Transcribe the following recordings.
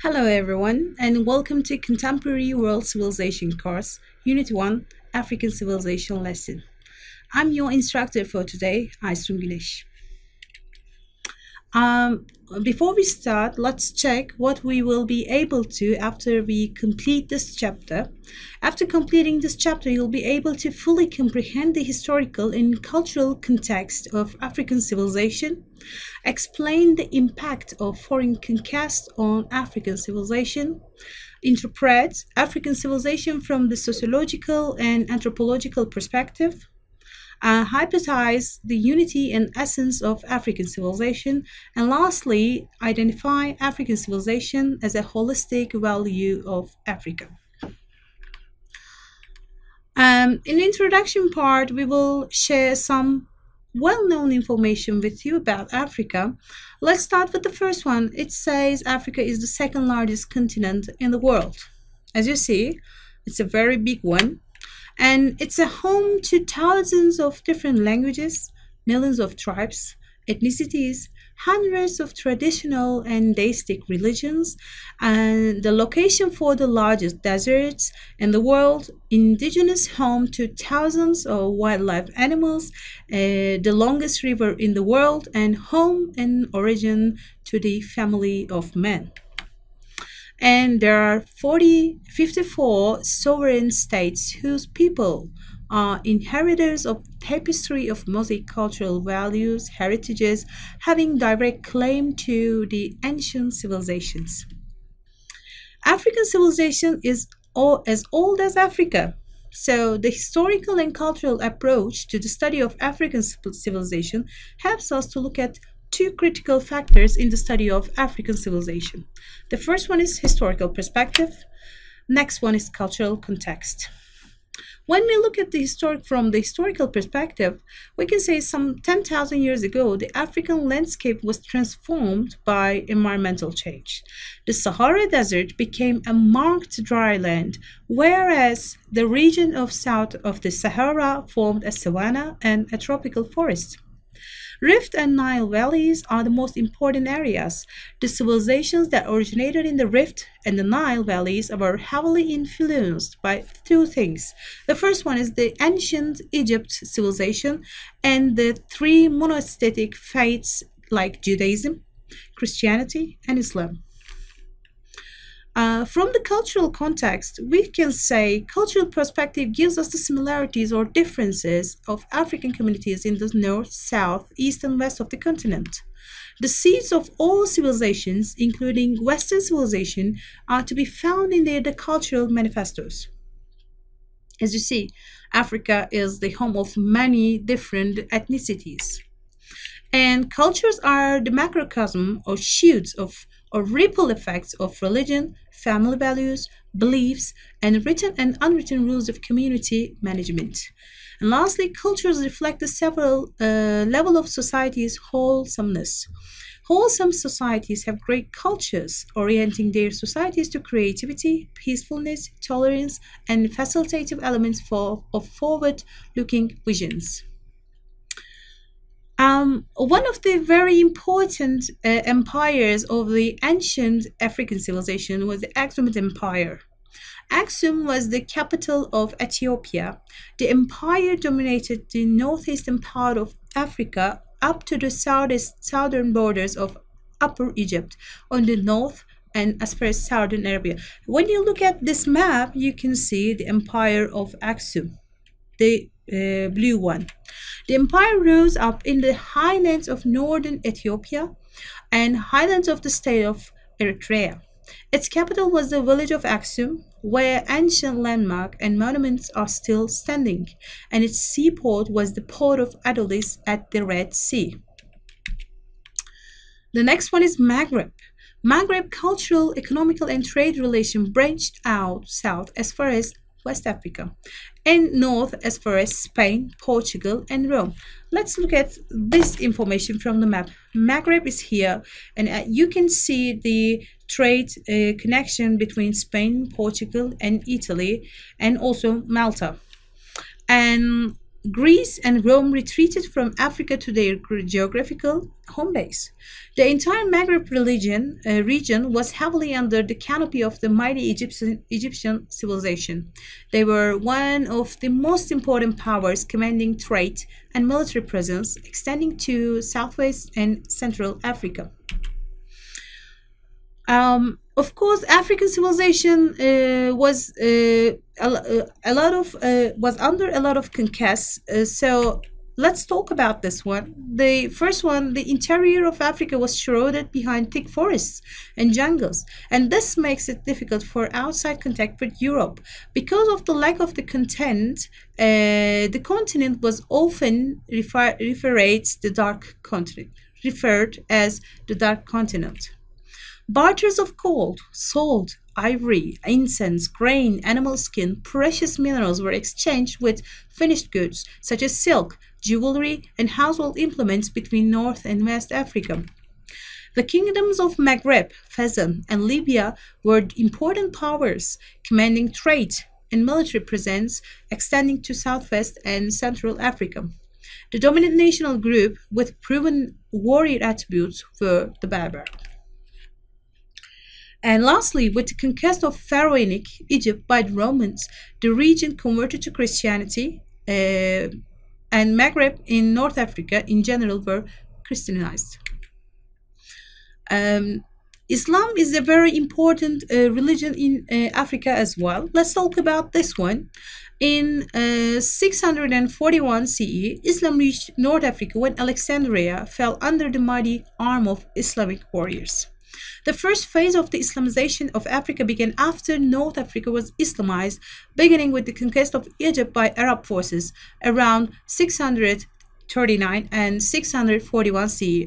Hello everyone and welcome to Contemporary World Civilization course, Unit 1, African Civilization lesson. I'm your instructor for today, Açıköğretim. Before we start, let's check what we will be able to after we complete this chapter. After completing this chapter, you'll be able to fully comprehend the historical and cultural context of African civilization, explain the impact of foreign conquest on African civilization, interpret African civilization from the sociological and anthropological perspective, hypothesize the unity and essence of African civilization, and lastly, identify African civilization as a holistic value of Africa. In the introduction part, we will share some well-known information with you about Africa. Let's start with the first one. It says Africa is the second largest continent in the world. As you see, it's a very big one. And it's a home to thousands of different languages, millions of tribes, ethnicities, hundreds of traditional and deistic religions, and the location for the largest deserts in the world, indigenous home to thousands of wildlife animals, the longest river in the world, and home and origin to the family of man. And there are 54 sovereign states whose people are inheritors of tapestry of mosaic cultural values, heritages, having direct claim to the ancient civilizations. African civilization is as old as Africa. So the historical and cultural approach to the study of African civilization helps us to look at two critical factors in the study of African civilization. The first one is historical perspective. Next one is cultural context. When we look at from the historical perspective, we can say some 10,000 years ago, the African landscape was transformed by environmental change. The Sahara Desert became a marked dry land, whereas the region of south of the Sahara formed a savanna and a tropical forest. Rift and Nile valleys are the most important areas. The civilizations that originated in the Rift and the Nile valleys were heavily influenced by two things. The first one is the ancient Egypt civilization and the three monotheistic faiths like Judaism, Christianity, and Islam. From the cultural context, we can say cultural perspective gives us the similarities or differences of African communities in the north, south, east, and west of the continent. The seeds of all civilizations, including Western civilization, are to be found in the cultural manifestos. As you see, Africa is the home of many different ethnicities. And cultures are the macrocosm or shoots of or ripple effects of religion, family values, beliefs, and written and unwritten rules of community management. And lastly, cultures reflect the several level of society's wholesomeness. Wholesome societies have great cultures, orienting their societies to creativity, peacefulness, tolerance, and facilitative elements of forward-looking visions. One of the very important empires of the ancient African civilization was the Axumite Empire. Axum was the capital of Ethiopia. The empire dominated the northeastern part of Africa up to the southern borders of Upper Egypt on the north and as far as southern Arabia. When you look at this map, you can see the empire of Axum, the blue one. The empire rose up in the highlands of northern Ethiopia and highlands of the state of Eritrea. Its capital was the village of Axum, where ancient landmarks and monuments are still standing, and its seaport was the port of Adolis at the Red Sea. The next one is Maghreb. Maghreb cultural, economical, and trade relations branched out south as far as West Africa, and north as far as Spain, Portugal, and Rome. Let's look at this information from the map. Maghreb is here, and you can see the trade connection between Spain, Portugal, and Italy, and also Malta. And Greece and Rome retreated from Africa to their geographical home base. The entire Maghreb region was heavily under the canopy of the mighty Egyptian civilization. They were one of the most important powers, commanding trade and military presence, extending to Southwest and Central Africa. Of course, African civilization was was under a lot of conquests. So let's talk about this one. The first one, the interior of Africa was shrouded behind thick forests and jungles, and this makes it difficult for outside contact with Europe. Because of the lack of the content, the continent was often referred as the Dark Continent. Barters of gold, salt, ivory, incense, grain, animal skin, precious minerals were exchanged with finished goods such as silk, jewelry, and household implements between North and West Africa. The kingdoms of Maghreb, Fezzan, and Libya were important powers, commanding trade and military presence extending to Southwest and Central Africa. The dominant national group with proven warrior attributes were the Berber. And lastly, with the conquest of Pharaonic Egypt by the Romans, the region converted to Christianity, and Maghreb in North Africa in general were Christianized. Islam is a very important religion in Africa as well. Let's talk about this one. In 641 CE, Islam reached North Africa when Alexandria fell under the mighty arm of Islamic warriors. The first phase of the Islamization of Africa began after North Africa was Islamized, beginning with the conquest of Egypt by Arab forces around 639 and 641 CE.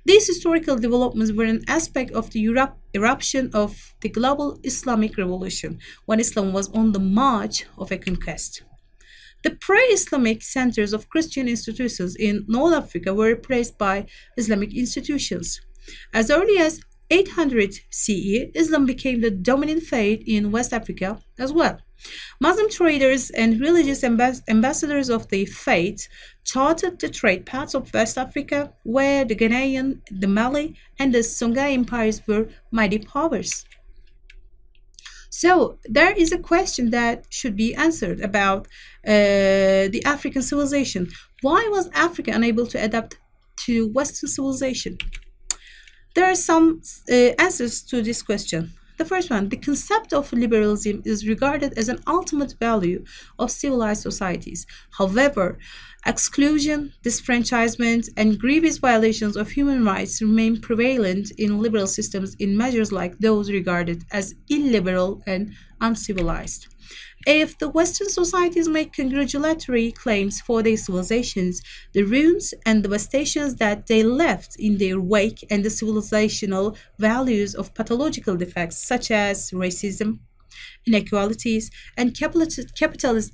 These historical developments were an aspect of the eruption of the global Islamic revolution, when Islam was on the march of a conquest. The pre-Islamic centers of Christian institutions in North Africa were replaced by Islamic institutions. As early as 800 CE, Islam became the dominant faith in West Africa as well. Muslim traders and religious ambassadors of the faith charted the trade paths of West Africa, where the Ghanaian, the Mali, and the Songhai empires were mighty powers. So there is a question that should be answered about the African civilization. Why was Africa unable to adapt to Western civilization? There are some answers to this question. The first one, the concept of liberalism is regarded as an ultimate value of civilized societies. However, exclusion, disfranchisement, and grievous violations of human rights remain prevalent in liberal systems in measures like those regarded as illiberal and uncivilized. If the Western societies make congratulatory claims for their civilizations, the ruins and devastations that they left in their wake and the civilizational values of pathological defects such as racism, inequalities, and capitalist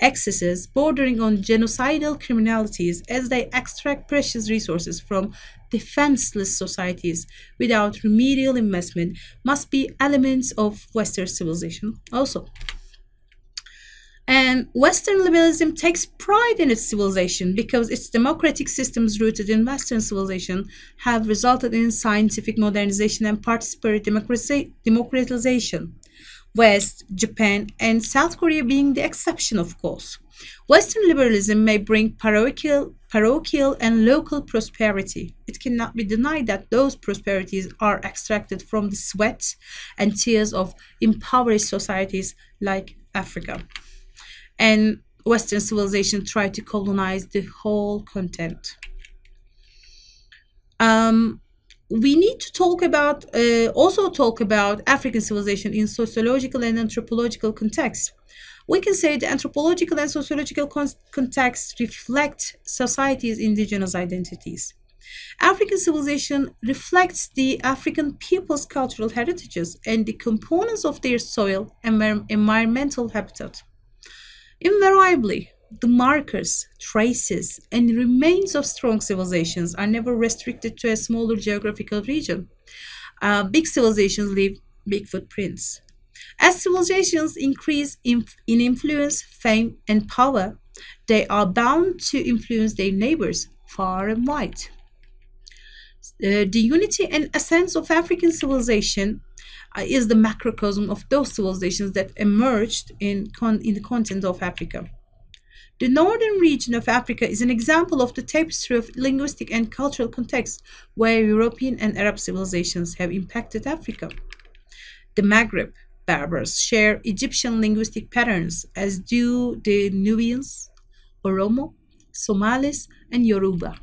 excesses bordering on genocidal criminalities as they extract precious resources from defenseless societies without remedial investment must be elements of Western civilization also. And Western liberalism takes pride in its civilization because its democratic systems rooted in Western civilization have resulted in scientific modernization and participatory democratization. West, Japan, and South Korea being the exception, of course. Western liberalism may bring parochial and local prosperity. It cannot be denied that those prosperities are extracted from the sweat and tears of impoverished societies like Africa. And Western civilization tried to colonize the whole continent. We need to talk about also talk about African civilization in sociological and anthropological context. We can say the anthropological and sociological context reflect society's indigenous identities. African civilization reflects the African people's cultural heritages and the components of their soil and environmental habitat. Invariably, the markers, traces, and remains of strong civilizations are never restricted to a smaller geographical region. Big civilizations leave big footprints. As civilizations increase in influence, fame, and power, They are bound to influence their neighbors far and wide. The unity and essence of African civilization is the macrocosm of those civilizations that emerged in the continent of Africa. The northern region of Africa is an example of the tapestry of linguistic and cultural contexts where European and Arab civilizations have impacted Africa. The Maghreb Berbers share Egyptian linguistic patterns, as do the Nubians, Oromo, Somalis, and Yoruba.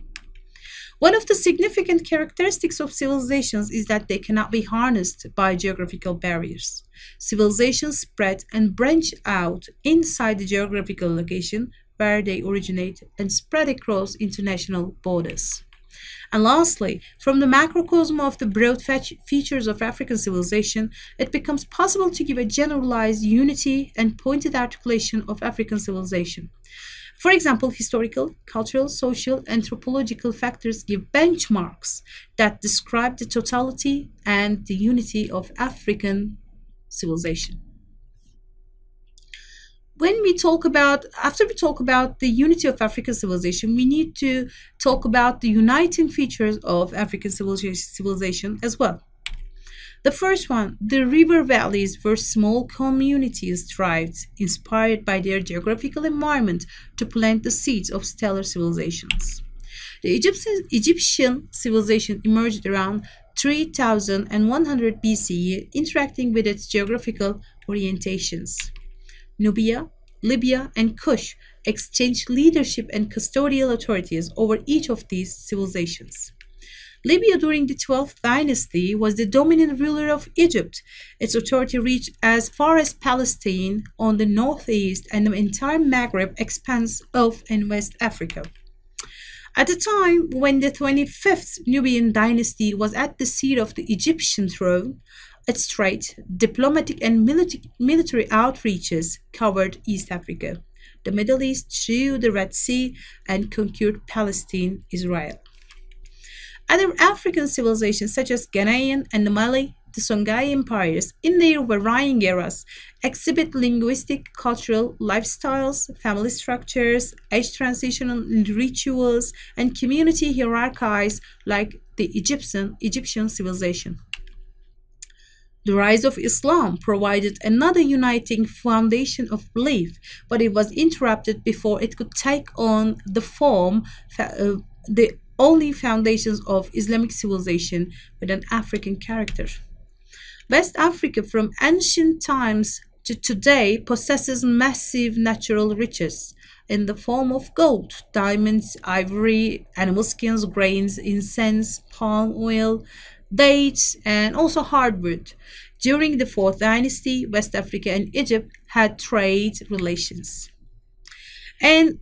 One of the significant characteristics of civilizations is that they cannot be harnessed by geographical barriers. Civilizations spread and branch out inside the geographical location where they originate and spread across international borders. And lastly, from the macrocosm of the broad features of African civilization, it becomes possible to give a generalized unity and pointed articulation of African civilization. For example, historical, cultural, social, anthropological factors give benchmarks that describe the totality and the unity of African civilization. After we talk about the unity of African civilization, we need to talk about the uniting features of African civilization as well. The first one, the river valleys where small communities thrived, inspired by their geographical environment to plant the seeds of stellar civilizations. The Egyptian civilization emerged around 3100 BCE, interacting with its geographical orientations. Nubia, Libya, and Kush exchanged leadership and custodial authorities over each of these civilizations. Libya during the 12th dynasty was the dominant ruler of Egypt. Its authority reached as far as Palestine on the northeast and the entire Maghreb expanse of and West Africa. At the time when the 25th Nubian dynasty was at the seat of the Egyptian throne, its trade, diplomatic and military outreaches covered East Africa, the Middle East through the Red Sea, and conquered Palestine, Israel. Other African civilizations such as Ghanaian and the Malay, the Songhai empires, in their varying eras, exhibit linguistic, cultural lifestyles, family structures, age transitional rituals, and community hierarchies like the Egyptian civilization. The rise of Islam provided another uniting foundation of belief, but it was interrupted before it could take on the form the only foundations of Islamic civilization with an African character. West Africa from ancient times to today possesses massive natural riches in the form of gold, diamonds, ivory, animal skins, grains, incense, palm oil, dates, and also hardwood. During the 4th dynasty, West Africa and Egypt had trade relations. And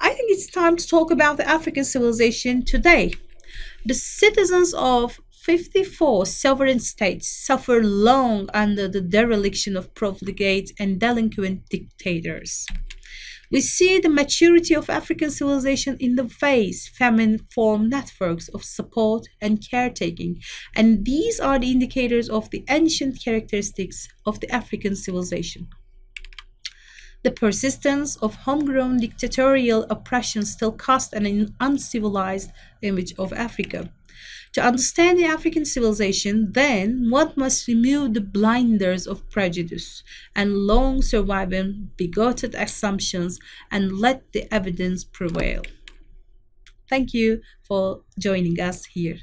I think it's time to talk about the African civilization today. The citizens of 54 sovereign states suffer long under the dereliction of profligate and delinquent dictators. We see the maturity of African civilization in the ways famine formed networks of support and caretaking, and these are the indicators of the ancient characteristics of the African civilization. The persistence of homegrown dictatorial oppression still cast an uncivilized image of Africa. To understand the African civilization, then, one must remove the blinders of prejudice and long surviving bigoted assumptions and let the evidence prevail. Thank you for joining us here.